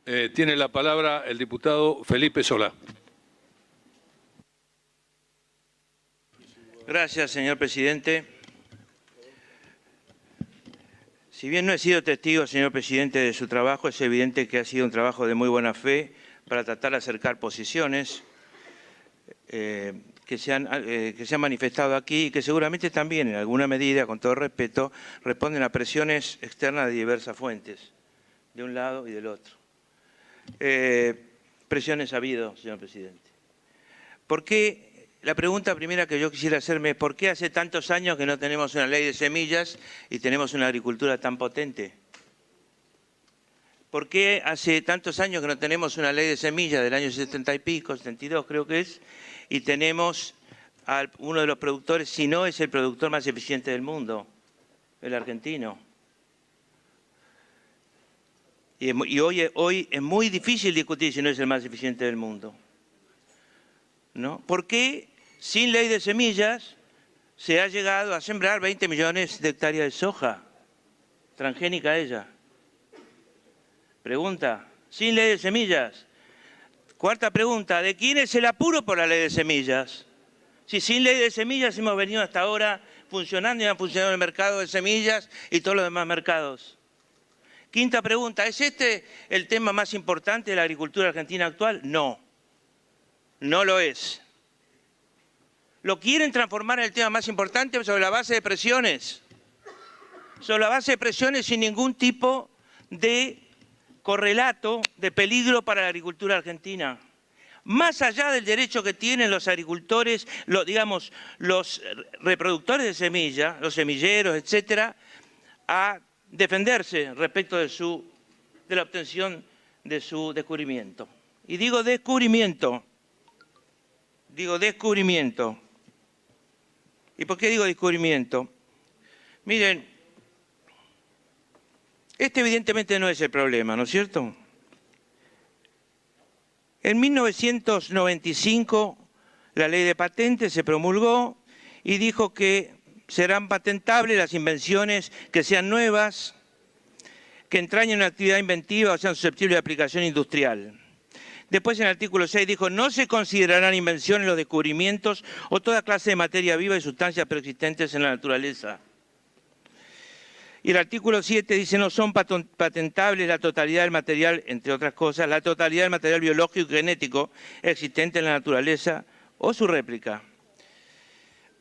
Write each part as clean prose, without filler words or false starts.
Tiene la palabra el diputado Felipe Solá. Gracias, señor presidente. Si bien no he sido testigo, señor presidente, de su trabajo, es evidente que ha sido un trabajo de muy buena fe para tratar de acercar posiciones que se han manifestado aquí y que seguramente también, en alguna medida, con todo respeto, responden a presiones externas de diversas fuentes, de un lado y del otro. Presiones ha habido, señor presidente. ¿Por qué? La pregunta primera que yo quisiera hacerme es ¿por qué hace tantos años que no tenemos una ley de semillas y tenemos una agricultura tan potente? ¿Por qué hace tantos años que no tenemos una ley de semillas del año 70 y pico, 72 creo que es, y tenemos a uno de los productores, si no es el productor más eficiente del mundo, el argentino? Y hoy es muy difícil discutir si no es el más eficiente del mundo, ¿no? ¿Por qué sin ley de semillas se ha llegado a sembrar 20 millones de hectáreas de soja, transgénica ella? Pregunta, sin ley de semillas. Cuarta pregunta, ¿de quién es el apuro por la ley de semillas? Si sin ley de semillas hemos venido hasta ahora funcionando y han funcionado el mercado de semillas y todos los demás mercados. Quinta pregunta, ¿es este el tema más importante de la agricultura argentina actual? No, no lo es. Lo quieren transformar en el tema más importante sobre la base de presiones. Sobre la base de presiones sin ningún tipo de correlato de peligro para la agricultura argentina. Más allá del derecho que tienen los agricultores, los reproductores de semilla, los semilleros, etcétera, a defenderse respecto de la obtención de su descubrimiento. Y digo descubrimiento. ¿Y por qué digo descubrimiento? Miren, este evidentemente no es el problema, ¿no es cierto? En 1995 la ley de patentes se promulgó y dijo que serán patentables las invenciones que sean nuevas, que entrañen una actividad inventiva o sean susceptibles de aplicación industrial. Después en el artículo 6 dijo, no se considerarán invenciones los descubrimientos o toda clase de materia viva y sustancias preexistentes en la naturaleza. Y el artículo 7 dice, no son patentables la totalidad del material, entre otras cosas, la totalidad del material biológico y genético existente en la naturaleza o su réplica.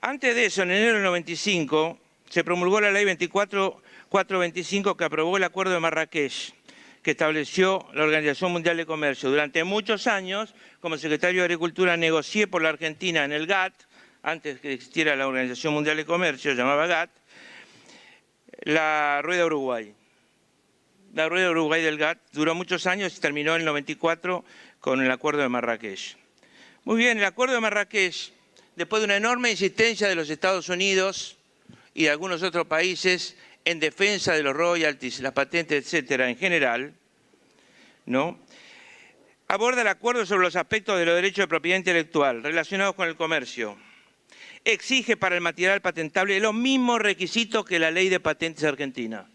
Antes de eso, en enero del 95, se promulgó la ley 24425 que aprobó el Acuerdo de Marrakech, que estableció la Organización Mundial de Comercio. Durante muchos años, como secretario de Agricultura, negocié por la Argentina en el GATT, antes que existiera la Organización Mundial de Comercio, llamaba GATT, la Rueda Uruguay. La Rueda Uruguay del GATT duró muchos años y terminó en el 94 con el Acuerdo de Marrakech. Muy bien, el Acuerdo de Marrakech, después de una enorme insistencia de los Estados Unidos y de algunos otros países en defensa de los royalties, las patentes, etcétera, en general, ¿no?, aborda el acuerdo sobre los aspectos de los derechos de propiedad intelectual relacionados con el comercio. Exige para el material patentable los mismos requisitos que la ley de patentes argentina,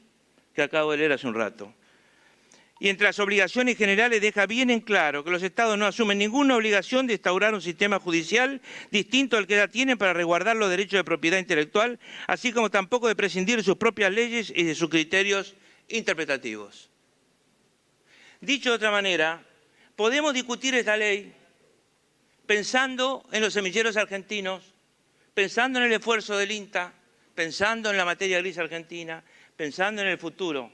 que acabo de leer hace un rato. Y entre las obligaciones generales deja bien en claro que los Estados no asumen ninguna obligación de instaurar un sistema judicial distinto al que ya tienen para resguardar los derechos de propiedad intelectual, así como tampoco de prescindir de sus propias leyes y de sus criterios interpretativos. Dicho de otra manera, podemos discutir esta ley pensando en los semilleros argentinos, pensando en el esfuerzo del INTA, pensando en la materia gris argentina, pensando en el futuro.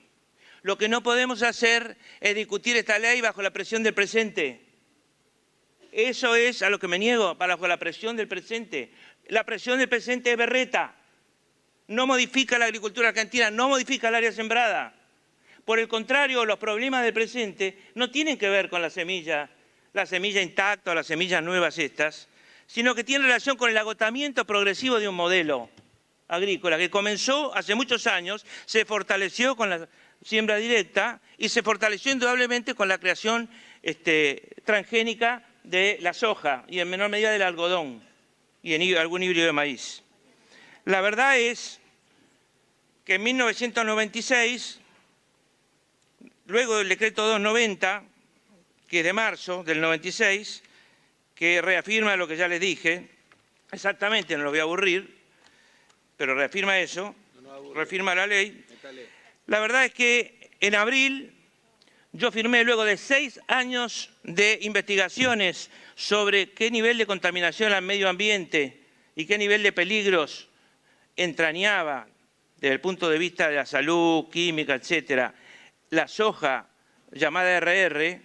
Lo que no podemos hacer es discutir esta ley bajo la presión del presente. Eso es a lo que me niego, bajo la presión del presente. La presión del presente es berreta. No modifica la agricultura argentina, no modifica el área sembrada. Por el contrario, los problemas del presente no tienen que ver con la semilla intacta o las semillas nuevas estas, sino que tienen relación con el agotamiento progresivo de un modelo agrícola que comenzó hace muchos años, se fortaleció con la siembra directa y se fortaleció indudablemente con la creación transgénica de la soja y en menor medida del algodón y en algún híbrido de maíz. La verdad es que en 1996, luego del decreto 290, que es de marzo del 96, que reafirma lo que ya les dije, exactamente, no los voy a aburrir, pero reafirma eso, reafirma la ley. La verdad es que en abril yo firmé, luego de 6 años de investigaciones sobre qué nivel de contaminación al medio ambiente y qué nivel de peligros entrañaba desde el punto de vista de la salud, química, etcétera, la soja llamada RR,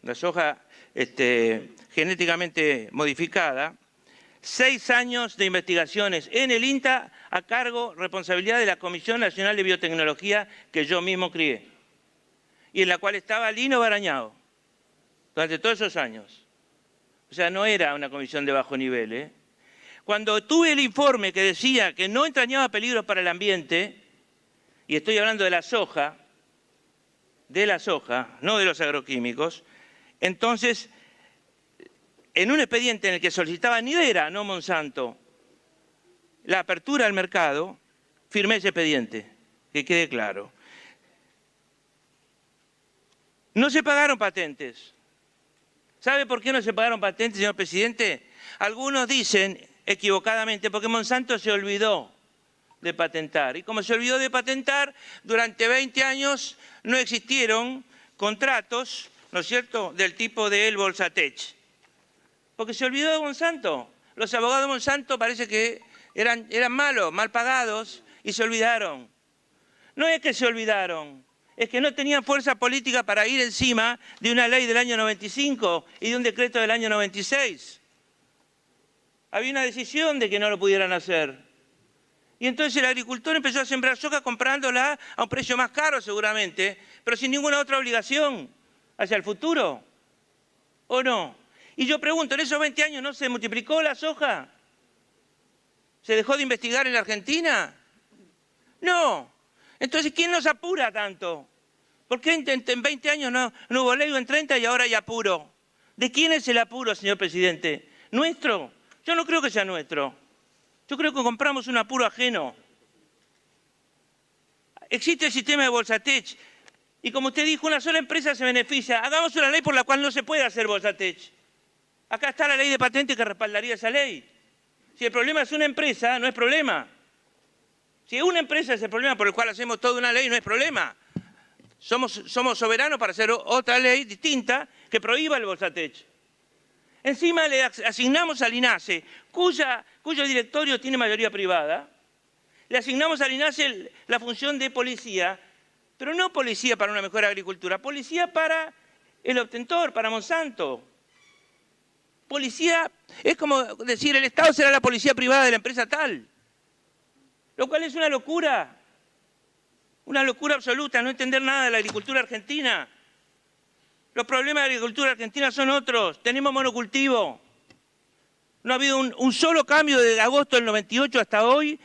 la soja genéticamente modificada, 6 años de investigaciones en el INTA a cargo, responsabilidad de la Comisión Nacional de Biotecnología que yo mismo crié y en la cual estaba Lino Barañao durante todos esos años. O sea, no era una comisión de bajo nivel, ¿eh? Cuando tuve el informe que decía que no entrañaba peligros para el ambiente, y estoy hablando de la soja, no de los agroquímicos, entonces, en un expediente en el que solicitaba Nidera, no Monsanto, la apertura al mercado, firmé ese expediente, que quede claro. No se pagaron patentes. ¿Sabe por qué no se pagaron patentes, señor presidente? Algunos dicen, equivocadamente, porque Monsanto se olvidó de patentar. Y como se olvidó de patentar, durante 20 años no existieron contratos, ¿no es cierto?, del tipo de el Bolsatech. Porque se olvidó de Monsanto. Los abogados de Monsanto parece que eran malos, mal pagados, y se olvidaron. No es que se olvidaron, es que no tenían fuerza política para ir encima de una ley del año 95 y de un decreto del año 96. Había una decisión de que no lo pudieran hacer. Y entonces el agricultor empezó a sembrar soja comprándola a un precio más caro seguramente, pero sin ninguna otra obligación hacia el futuro. ¿O no? Y yo pregunto, ¿en esos 20 años no se multiplicó la soja? ¿Se dejó de investigar en la Argentina? No. Entonces, ¿quién nos apura tanto? ¿Por qué en 20 años no hubo ley o en 30 y ahora hay apuro? ¿De quién es el apuro, señor presidente? ¿Nuestro? Yo no creo que sea nuestro. Yo creo que compramos un apuro ajeno. Existe el sistema de Bolsatech. Y como usted dijo, una sola empresa se beneficia. Hagamos una ley por la cual no se puede hacer Bolsatech. Acá está la ley de patentes que respaldaría esa ley. Si el problema es una empresa, no es problema. Si una empresa es el problema por el cual hacemos toda una ley, no es problema. Somos soberanos para hacer otra ley distinta que prohíba el Bolsatech. Encima le asignamos al INASE, cuyo directorio tiene mayoría privada, le asignamos al INASE la función de policía, pero no policía para una mejor agricultura, policía para el obtentor, para Monsanto. Policía, es como decir, el Estado será la policía privada de la empresa tal. Lo cual es una locura absoluta, no entender nada de la agricultura argentina. Los problemas de la agricultura argentina son otros, tenemos monocultivo. No ha habido un solo cambio desde agosto del 98 hasta hoy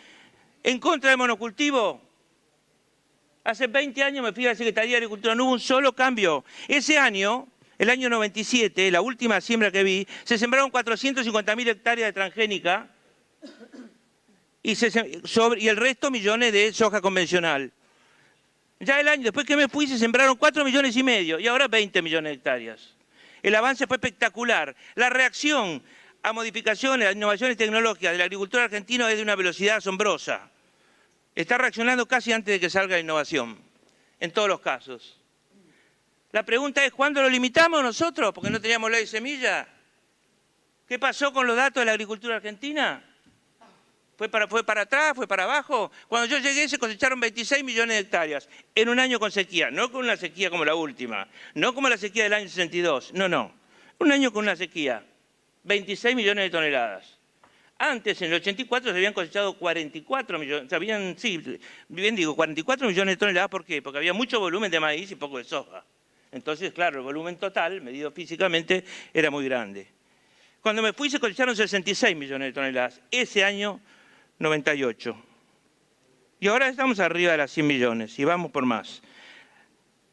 en contra del monocultivo. Hace 20 años me fui a la Secretaría de Agricultura, no hubo un solo cambio. Ese año, el año 97, la última siembra que vi, se sembraron 450.000 hectáreas de transgénica y el resto millones de soja convencional. Ya el año después que me fui se sembraron 4,5 millones y ahora 20 millones de hectáreas. El avance fue espectacular. La reacción a modificaciones, a innovaciones tecnológicas de la agricultura argentina es de una velocidad asombrosa. Está reaccionando casi antes de que salga la innovación, en todos los casos. La pregunta es, ¿cuándo lo limitamos nosotros? Porque no teníamos ley de semilla. ¿Qué pasó con los datos de la agricultura argentina? ¿Fue para atrás? ¿Fue para abajo? Cuando yo llegué se cosecharon 26 millones de hectáreas en un año con sequía, no con una sequía como la última, no como la sequía del año 62, no. Un año con una sequía, 26 millones de toneladas. Antes, en el 84, se habían cosechado 44 millones, 44 millones de toneladas. ¿Por qué? Porque había mucho volumen de maíz y poco de soja. Entonces, claro, el volumen total, medido físicamente, era muy grande. Cuando me fui se cosecharon 66 millones de toneladas. Ese año, 98. Y ahora estamos arriba de las 100 millones y vamos por más.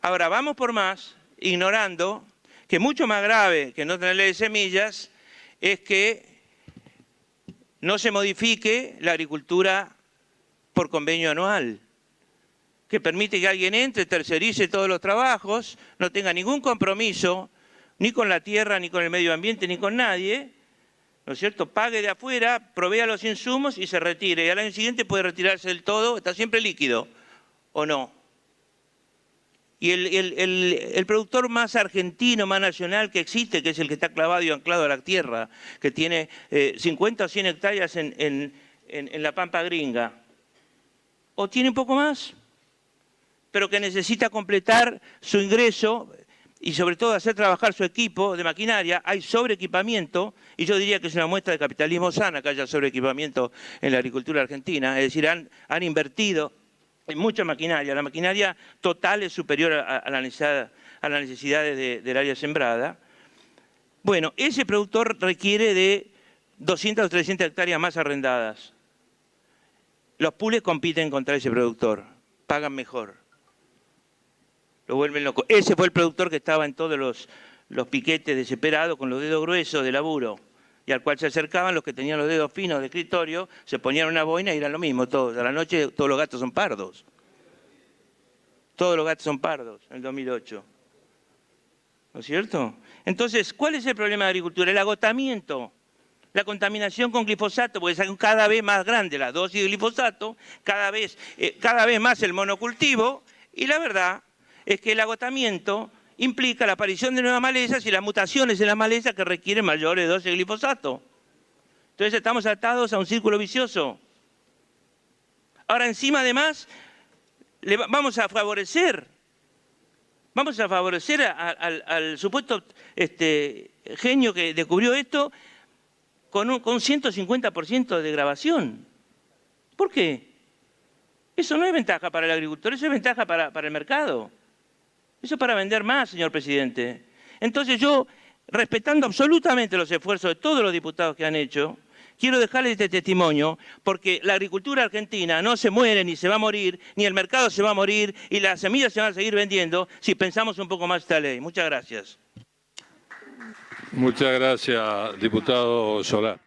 Ahora, vamos por más, ignorando que mucho más grave que no tener ley de semillas es que no se modifique la agricultura por convenio anual, que permite que alguien entre, tercerice todos los trabajos, no tenga ningún compromiso ni con la tierra, ni con el medio ambiente, ni con nadie, ¿no es cierto? Pague de afuera, provea los insumos y se retire. Y al año siguiente puede retirarse del todo, está siempre líquido, ¿o no? Y el productor más argentino, más nacional que existe, que es el que está clavado y anclado a la tierra, que tiene 50 o 100 hectáreas en la Pampa Gringa, o tiene un poco más, pero que necesita completar su ingreso y sobre todo hacer trabajar su equipo de maquinaria. Hay sobreequipamiento, y yo diría que es una muestra de capitalismo sana que haya sobreequipamiento en la agricultura argentina, es decir, han invertido en mucha maquinaria. La maquinaria total es superior a las necesidades del área sembrada. Bueno, ese productor requiere de 200 o 300 hectáreas más arrendadas. Los pools compiten contra ese productor, pagan mejor. Lo vuelven loco. Ese fue el productor que estaba en todos los piquetes desesperados con los dedos gruesos de laburo y al cual se acercaban los que tenían los dedos finos de escritorio, se ponían una boina y eran lo mismo todos. A la noche todos los gatos son pardos. Todos los gatos son pardos en el 2008. ¿No es cierto? Entonces, ¿cuál es el problema de la agricultura? El agotamiento. La contaminación con glifosato, porque es cada vez más grande la dosis de glifosato, cada vez más el monocultivo, y la verdad es que el agotamiento implica la aparición de nuevas malezas y las mutaciones en las malezas que requieren mayores dosis de glifosato. Entonces estamos atados a un círculo vicioso. Ahora encima además vamos a favorecer al supuesto genio que descubrió esto con un 150% de degradación. ¿Por qué? Eso no es ventaja para el agricultor, eso es ventaja para el mercado. Eso es para vender más, señor presidente. Entonces yo, respetando absolutamente los esfuerzos de todos los diputados que han hecho, quiero dejarles este testimonio, porque la agricultura argentina no se muere ni se va a morir, ni el mercado se va a morir, y las semillas se van a seguir vendiendo si pensamos un poco más esta ley. Muchas gracias. Muchas gracias, diputado Solá.